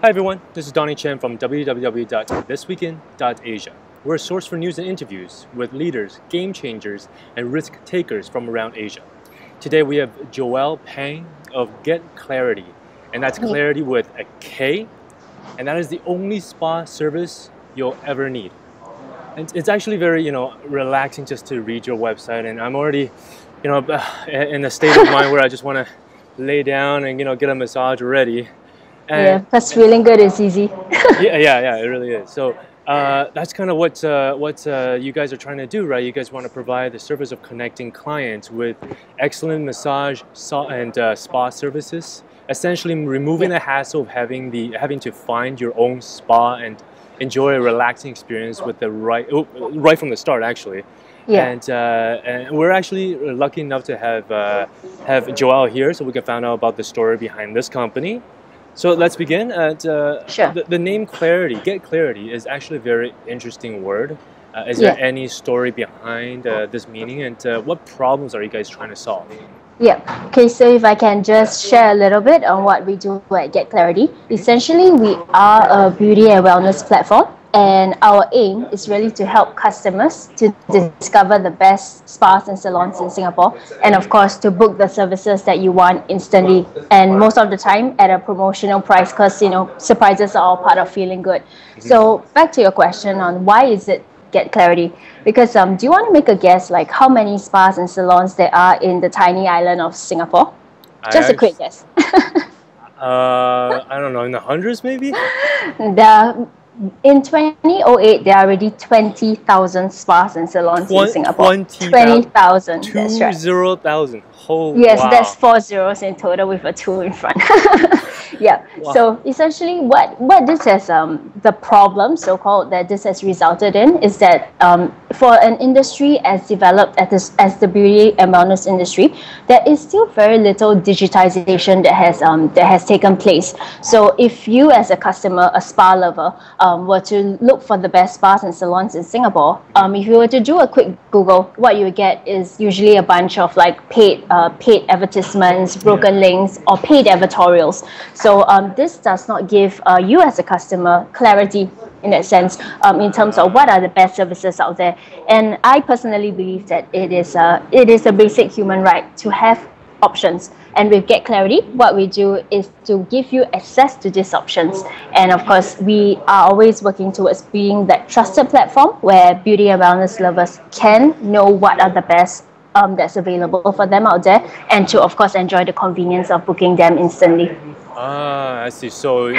Hi everyone, this is Donnie Chen from www.ThisWeekIn.Asia. We're a source for news and interviews with leaders, game changers, and risk takers from around Asia. Today we have Joelle Pang of getKlarity, and that's clarity with a K, and that is the only spa service you'll ever need. And it's actually very, relaxing just to read your website, and I'm already, in a state of mind where I just want to lay down and, get a massage already. And that's feeling good is easy. yeah, it really is. So that's kind of what you guys are trying to do, right? You guys want to provide the service of connecting clients with excellent massage and spa services, essentially removing the hassle of having to find your own spa and enjoy a relaxing experience with the right from the start, actually. Yeah. And we're actually lucky enough to have Joelle here, so we can find out about the story behind this company. So let's begin. Sure. The name Clarity, getKlarity, is actually a very interesting word. Is there any story behind this meaning, and what problems are you guys trying to solve? Yeah. Okay, so if I can just share a little bit on what we do at getKlarity. Essentially, we are a beauty and wellness platform, and our aim is really to help customers to discover the best spas and salons in Singapore, and of course to book the services that you want instantly, and most of the time at a promotional price, because surprises are all part of feeling good. So back to your question on why is it getKlarity, because do you want to make a guess like how many spas and salons there are in the tiny island of Singapore? Just a quick guess. I don't know, in the hundreds maybe? In 2008, there are already 20,000 spas and salons in Singapore. 20,000. That's right. 20,000. Oh, yes, wow. That's 4 zeros in total with a 2 in front. Yeah. Wow. So essentially, what this has the problem, so-called, that this has resulted in is that for an industry as developed as the beauty and wellness industry, there is still very little digitization that has taken place. So if you as a customer, a spa lover, were to look for the best spas and salons in Singapore, if you were to do a quick Google, what you would get is usually a bunch of like paid advertisements, broken links, or paid advertorials. So this does not give you as a customer clarity in that sense, in terms of what are the best services out there. And I personally believe that it is a basic human right to have options. And with getKlarity, what we do is to give you access to these options. And of course, we are always working towards being that trusted platform where beauty and wellness lovers can know what are the best that's available for them out there, and to of course enjoy the convenience of booking them instantly. Ah, I see. So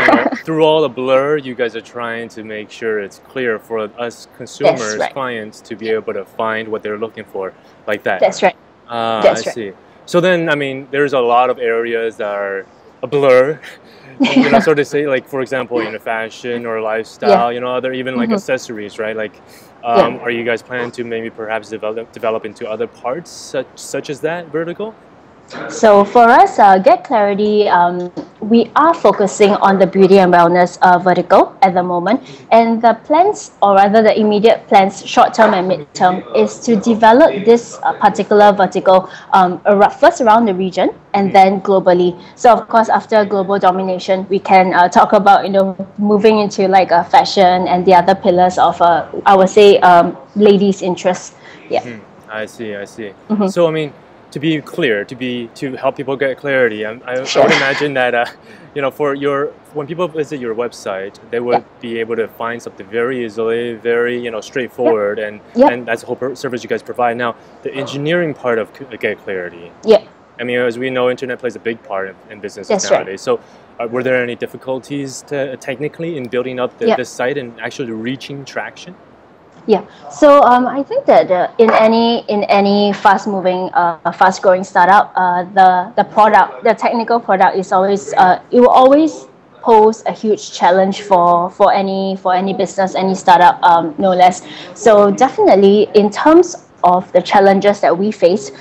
through all the blur, you guys are trying to make sure it's clear for us consumers, clients, to be able to find what they're looking for, like that. That's right. I see. So then, I mean, there's a lot of areas that are a blur, so to say, like, for example, fashion or lifestyle, other even like accessories, right? Like, are you guys planning to maybe perhaps develop into other parts such as that vertical? So for us, getKlarity, we are focusing on the beauty and wellness vertical at the moment. And the plans, or rather the immediate plans, short-term and mid-term, is to develop this particular vertical first around the region and then globally. So of course, after global domination, we can talk about moving into like fashion and the other pillars of I would say ladies' interests. Yeah. I see. So I mean, to be clear, to help people get clarity, I would imagine that when people visit your website, they would be able to find something very easily, very straightforward, and that's the whole service you guys provide. Now, the engineering part of getKlarity. Yeah. I mean, as we know, internet plays a big part in business nowadays. So, were there any difficulties technically in building up this site and actually reaching traction? Yeah, so I think that in any fast-moving, fast-growing startup, the technical product is always it will always pose a huge challenge for any business, any startup, no less. So definitely, in terms of the challenges that we face,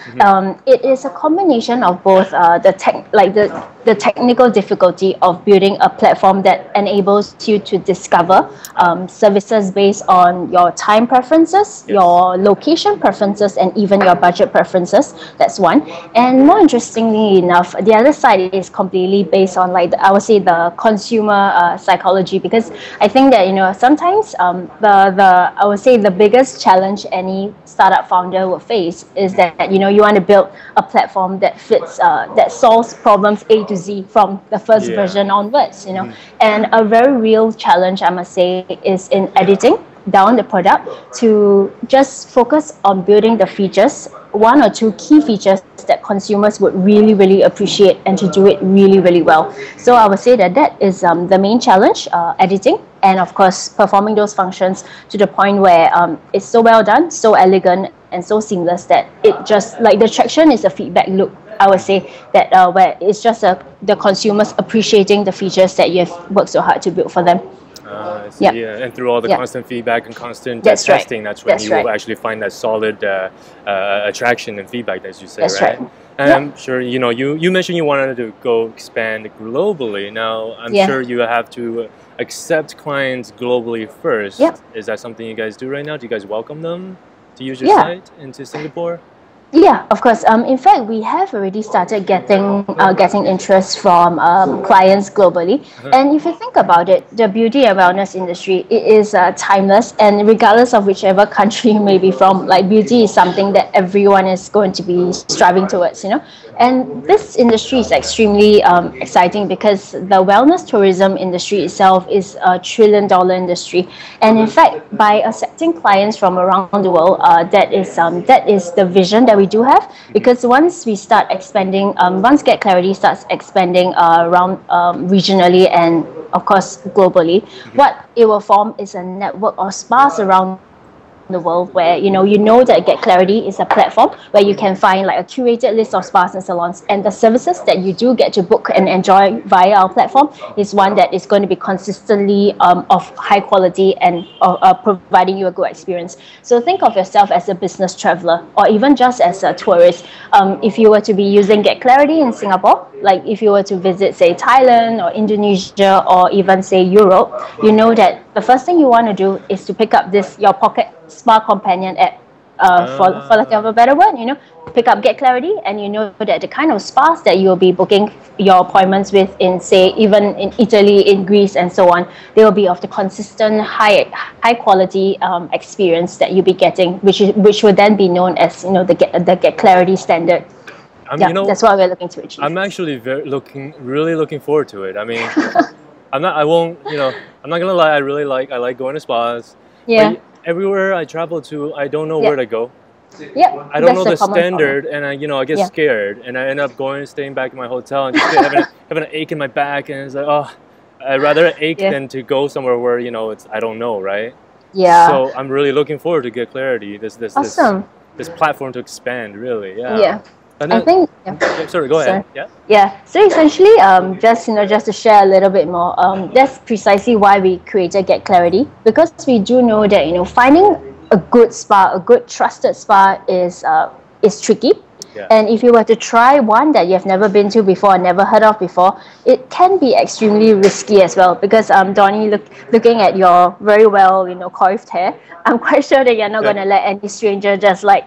it is a combination of both the the technical difficulty of building a platform that enables you to discover services based on your time preferences, your location preferences, and even your budget preferences. That's one. And more interestingly enough, the other side is completely based on, like, I would say, the consumer psychology, because I think that, you know, sometimes I would say the biggest challenge any startup founder will face is that, you know, you want to build a platform that fits that solves problems A to Z from the first version onwards, you know. And a very real challenge, I must say, is in editing down the product to just focus on building the features, one or two key features that consumers would really, really appreciate, and to do it really, really well. So I would say that that is the main challenge, editing, and of course performing those functions to the point where it's so well done, so elegant, and so seamless that it just, like, the traction is a feedback loop, I would say, that where it's just the consumers appreciating the features that you have worked so hard to build for them. Yeah, and through all the constant feedback and constant testing, that's when you will actually find that solid attraction and feedback, as you say, right? And I'm sure, you know, you mentioned you wanted to go expand globally. Now, I'm sure you have to accept clients globally first. Is that something you guys do right now? Do you guys welcome them to use your site into Singapore? Yeah, of course. In fact, we have already started getting interest from clients globally. And if you think about it, the beauty and wellness industry, it is timeless, and regardless of whichever country you may be from, like, beauty is something that everyone is going to be striving towards, you know. And this industry is extremely exciting because the wellness tourism industry itself is a $1 trillion industry. And in fact, by accepting clients from around the world, that is the vision that we do have, because once we start expanding, once getKlarity starts expanding around regionally and of course globally, what it will form is a network of spas around the world where you know that getKlarity is a platform where you can find like a curated list of spas and salons, and the services that you do get to book and enjoy via our platform is one that is going to be consistently of high quality and providing you a good experience. So think of yourself as a business traveler or even just as a tourist. If you were to be using getKlarity in Singapore, like if you were to visit, say, Thailand or Indonesia or even, say, Europe, you know that the first thing you want to do is to pick up your pocket spa companion app, for lack of a better word, you know, pick up getKlarity, and you know that the kind of spas that you'll be booking your appointments with in, say, even in Italy, in Greece, and so on, they will be of the consistent high quality experience that you'll be getting, which will then be known as, you know, the getKlarity standard. You know, that's what we're looking to achieve. I'm actually really looking forward to it. I mean, I'm not gonna lie, I like going to spas. Yeah. Everywhere I travel to, I don't know where to go. Yeah. I don't know the standard, and I get scared, and I end up staying back in my hotel and just having an ache in my back, and it's like, oh, I'd rather ache than to go somewhere where, you know, I don't know, right? Yeah. So I'm really looking forward to getKlarity. Awesome. This platform to expand, really. Yeah. Yeah. I think. Sorry, go ahead. Yeah. Yeah. So essentially, just to share a little bit more, that's precisely why we created getKlarity, because we do know that, you know, finding a good spa, a good trusted spa is tricky. Yeah. And if you were to try one that you have never been to before, never heard of before, it can be extremely risky as well. Because Donnie, looking at your very well, you know, coiffed hair, I'm quite sure that you're not going to let any stranger just like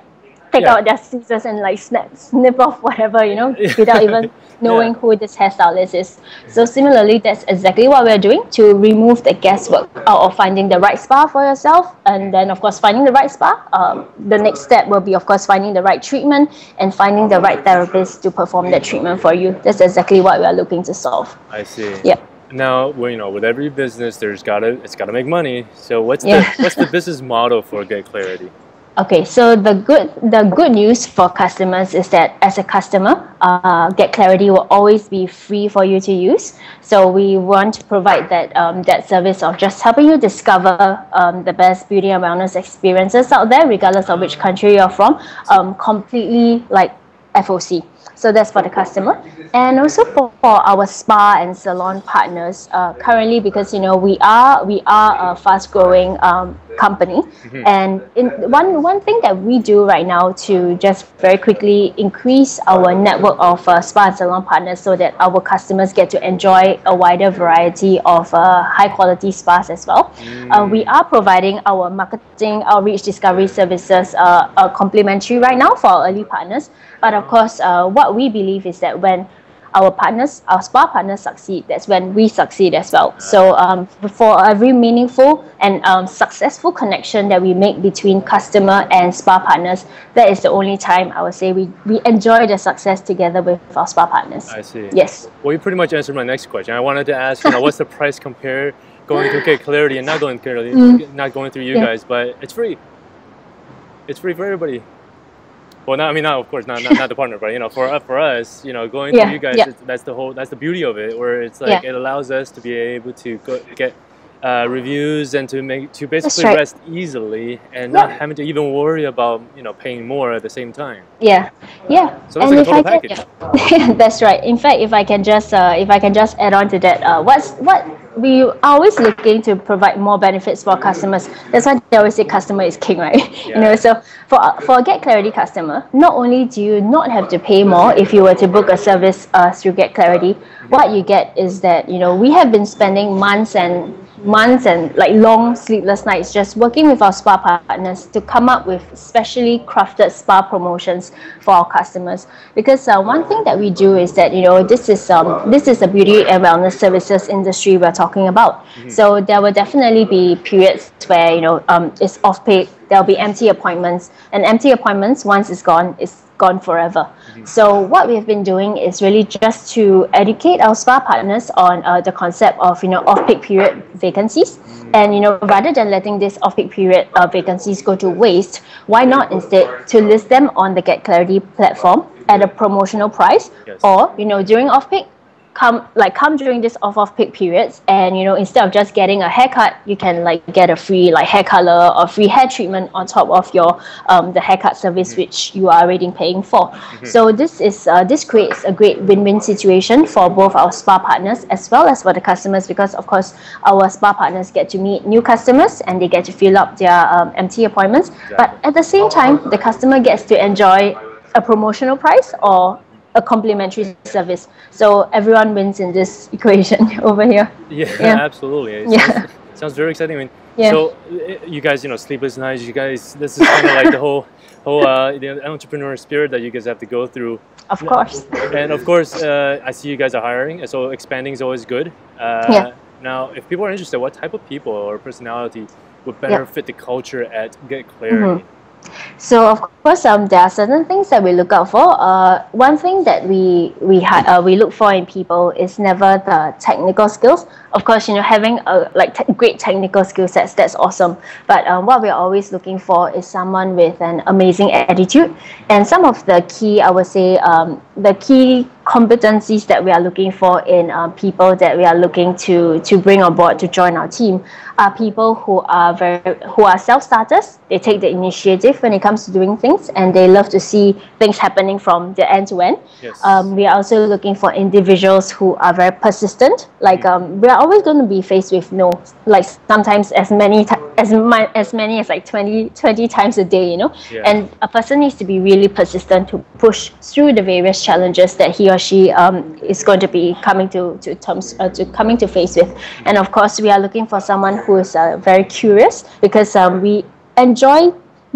take out their scissors and like snip off whatever, you know, without even knowing who this hairstylist is. So similarly, that's exactly what we're doing to remove the guesswork out of finding the right spa for yourself. And then, of course, finding the right spa, the next step will be, of course, finding the right treatment and finding the right therapist to perform that treatment for you. That's exactly what we are looking to solve. I see. Yeah. Now, well, you know, with every business, it's gotta make money. So what's the business model for getKlarity? Okay, so the good news for customers is that as a customer, getKlarity will always be free for you to use. So we want to provide that service of just helping you discover the best beauty and wellness experiences out there, regardless of which country you're from, completely like FOC. So that's for the customer. And also for our spa and salon partners, currently, because, you know, we are a fast growing company. And one thing that we do right now to just very quickly increase our network of spa and salon partners so that our customers get to enjoy a wider variety of high quality spas as well. We are providing our marketing, outreach, discovery services complimentary right now for our early partners. But of course, what we believe is that when our spa partners succeed, that's when we succeed as well. So for every meaningful and successful connection that we make between customer and spa partners, that is the only time I would say we enjoy the success together with our spa partners. I see. Yes. Well, you pretty much answered my next question. I wanted to ask, what's the price compare going through getKlarity and not going through Clarity, not going through you guys, but it's free. It's free for everybody. Well, of course, not the partner, but for us, going through you guys, that's the beauty of it, where it's like it allows us to be able to get reviews and to basically rest easily and not having to even worry about paying more at the same time. Yeah. So that's like a total package. That's right. In fact, if I can just add on to that, what we are always looking to provide more benefits for customers. That's why they always say customer is king, right? So for a getKlarity customer, not only do you not have to pay more if you were to book a service through getKlarity, what you get is that we have been spending months and like long sleepless nights just working with our spa partners to come up with specially crafted spa promotions for our customers. Because one thing that we do is that this is the beauty and wellness services industry we're talking about. So there will definitely be periods where it's off peak. There'll be empty appointments, and empty appointments, once it's gone forever. So what we've been doing is really just to educate our spa partners on the concept of off-peak period vacancies. And rather than letting this off-peak period vacancies go to waste, why not instead to list them on the getKlarity platform at a promotional price, or during off-peak, come during this off-peak periods, and instead of just getting a haircut, you can get a free hair color or free hair treatment on top of your the haircut service which you are already paying for. So this creates a great win-win situation for both our spa partners as well as for the customers, because of course our spa partners get to meet new customers and they get to fill up their empty appointments, but at the same time the customer gets to enjoy a promotional price or a complimentary service. So everyone wins in this equation over here. Yeah. Absolutely. Sounds very exciting. So you guys, sleepless nights, this is kind of like the whole the entrepreneur spirit that you guys have to go through. Of course. And of course, I see you guys are hiring, so expanding is always good. Now, if people are interested, what type of people or personality would better fit the culture at getKlarity? So of course, there are certain things that we look out for. One thing that we look for in people is never the technical skills. Of course, having great technical skill sets, that's awesome. But what we're always looking for is someone with an amazing attitude. And some of the key, I would say, the key competencies that we are looking for in people that we are looking to bring on board to join our team are people who are self-starters. They take the initiative when it comes to doing things, and they love to see things happening from the end to end. We are also looking for individuals who are very persistent. We are always going to be faced with no, sometimes as many as 20 times a day, and a person needs to be really persistent to push through the various challenges that he or she is going to be coming to face with. And of course, we are looking for someone who is very curious, because we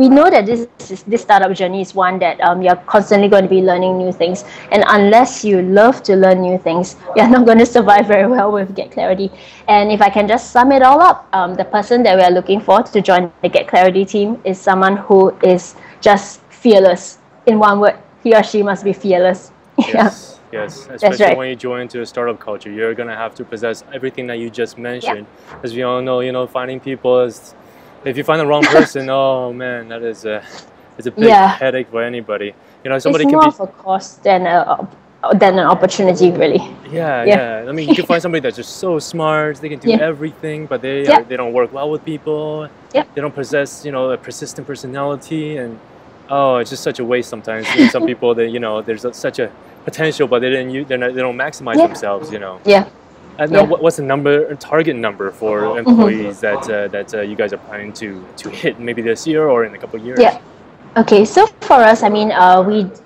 know that this startup journey is one that you're constantly going to be learning new things, and unless you love to learn new things, you're not going to survive very well with getKlarity. And if I can just sum it all up, the person that we are looking for to join the getKlarity team is someone who is just fearless. In one word, he or she must be fearless. Yes, especially when you join into a startup culture, you're going to have to possess everything that you just mentioned. As we all know, finding people is, if you find the wrong person, oh man, that is it's a big headache for anybody. Somebody it's more of a cost than an opportunity, really. Yeah. I mean, you can find somebody that's just so smart, they can do everything, but they don't work well with people. They don't possess, a persistent personality, and it's just such a waste sometimes. Some people, there's such a potential, but they don't maximize themselves. Now, what's the target number for employees that you guys are planning to hit maybe this year or in a couple of years? Yeah. Okay, so for us, I mean,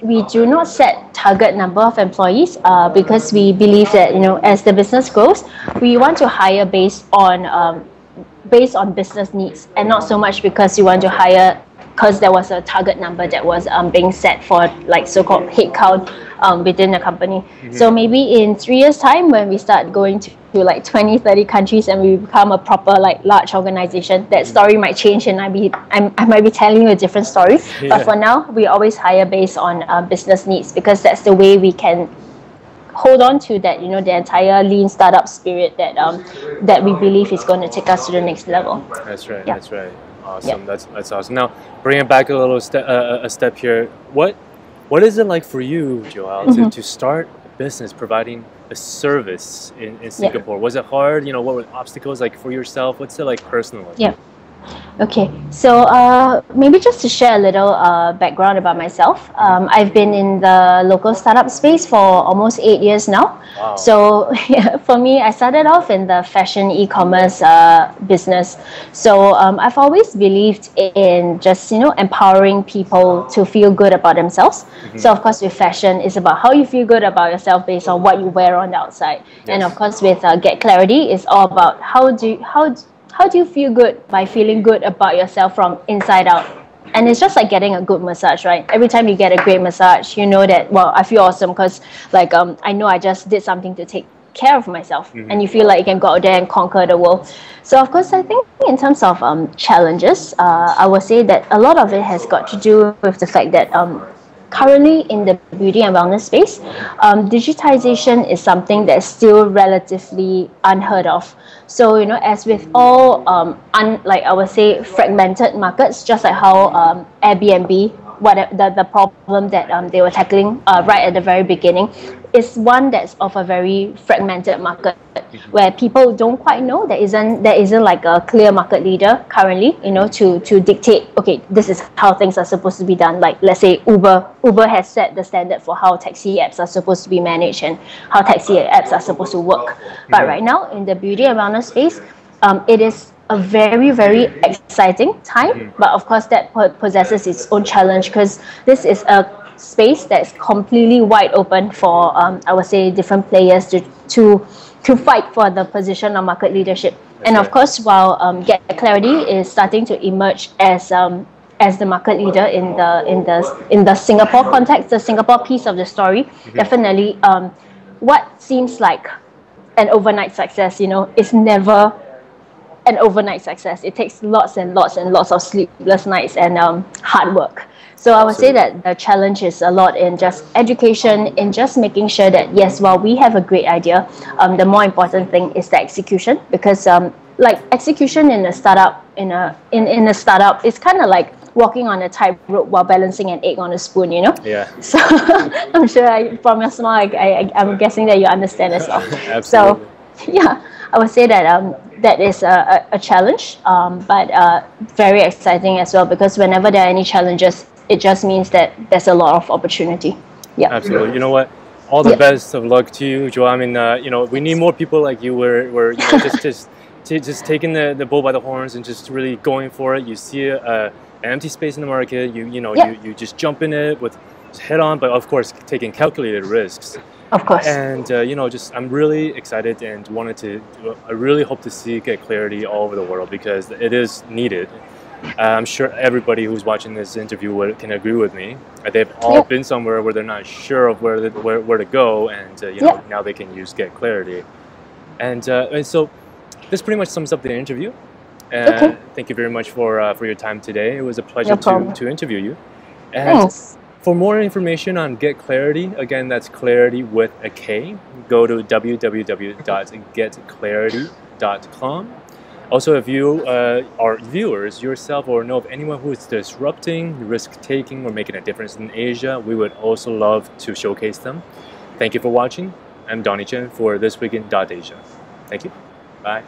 we do not set target number of employees because we believe that, you know, as the business grows, we want to hire based on business needs, and not so much because you want to hire because there was a target number that was being set for like so-called headcount within the company. So maybe in 3 years' time, when we start going to like 20, 30 countries and we become a proper like large organization, that story might change and I might be telling you a different story. But for now, we always hire based on business needs, because that's the way we can hold on to that, you know, the entire lean startup spirit that we believe is going to take us to the next level. That's right. That's right. Awesome. That's awesome. Now, bring it back a little step here. What is it like for you, Joelle, to start a business providing a service in Singapore? Was it hard? You know, what were obstacles like for yourself? What's it like personally? Yeah. Okay, so maybe just to share a little background about myself. I've been in the local startup space for almost 8 years now. Wow. So for me, I started off in the fashion e-commerce business. So I've always believed in just, you know, empowering people to feel good about themselves. So of course with fashion, it's about how you feel good about yourself based on what you wear on the outside. And of course with getKlarity, it's all about how do you feel good by feeling good about yourself from inside out. And it's just like getting a good massage, right? Every time you get a great massage, you know that, well, I feel awesome because like I know I just did something to take care of myself. And you feel like you can go out there and conquer the world. So of course, I think in terms of challenges, I would say that a lot of it has got to do with the fact that currently in the beauty and wellness space, digitization is something that's still relatively unheard of. So, you know, as with all, like I would say, fragmented markets, just like how Airbnb, the problem that they were tackling right at the very beginning, is one that's of a very fragmented market where people don't quite know. There isn't like a clear market leader currently, you know, to dictate, okay, this is how things are supposed to be done. Like let's say Uber has set the standard for how taxi apps are supposed to be managed and how taxi apps are supposed to work. But right now in the beauty and wellness space, it is a very, very exciting time, but of course that possesses its own challenge, because this is a space that's completely wide open for I would say different players to fight for the position of market leadership. And of course, while getKlarity is starting to emerge as the market leader in the Singapore context, the Singapore piece of the story, definitely what seems like an overnight success, you know, is never an overnight success. It takes lots and lots and lots of sleepless nights and hard work. So I would say that the challenge is a lot in just education, in just making sure that, yes, while we have a great idea, the more important thing is the execution, because like execution in a startup, in a startup, it's kind of like walking on a tightrope while balancing an egg on a spoon, you know? Yeah. So I'm sure from your smile, I'm guessing that you understand as well. Absolutely. So yeah, I would say that that is a challenge, but very exciting as well, because whenever there are any challenges, it just means that there's a lot of opportunity. Yeah. Absolutely. You know what? All the best of luck to you, Joelle. I mean, you know, we need more people like you, where you know, just taking the bull by the horns and just really going for it. You see an empty space in the market, you just jump in it with head on, but of course taking calculated risks. Of course. And you know, I'm really excited and I really hope to see getKlarity all over the world, because it is needed. I'm sure everybody who's watching this interview can agree with me. They've all been somewhere where they're not sure of where to go, and you know, now they can use getKlarity. And so this pretty much sums up the interview. Thank you very much for your time today. It was a pleasure to interview you. And Thanks. For more information on getKlarity, again, that's clarity with a K, go to www.getKlarity.com. Also, if you are viewers yourself or know of anyone who is disrupting, risk-taking, or making a difference in Asia, we would also love to showcase them. Thank you for watching. I'm Donnie Chen for ThisWeekIn.Asia. Thank you. Bye.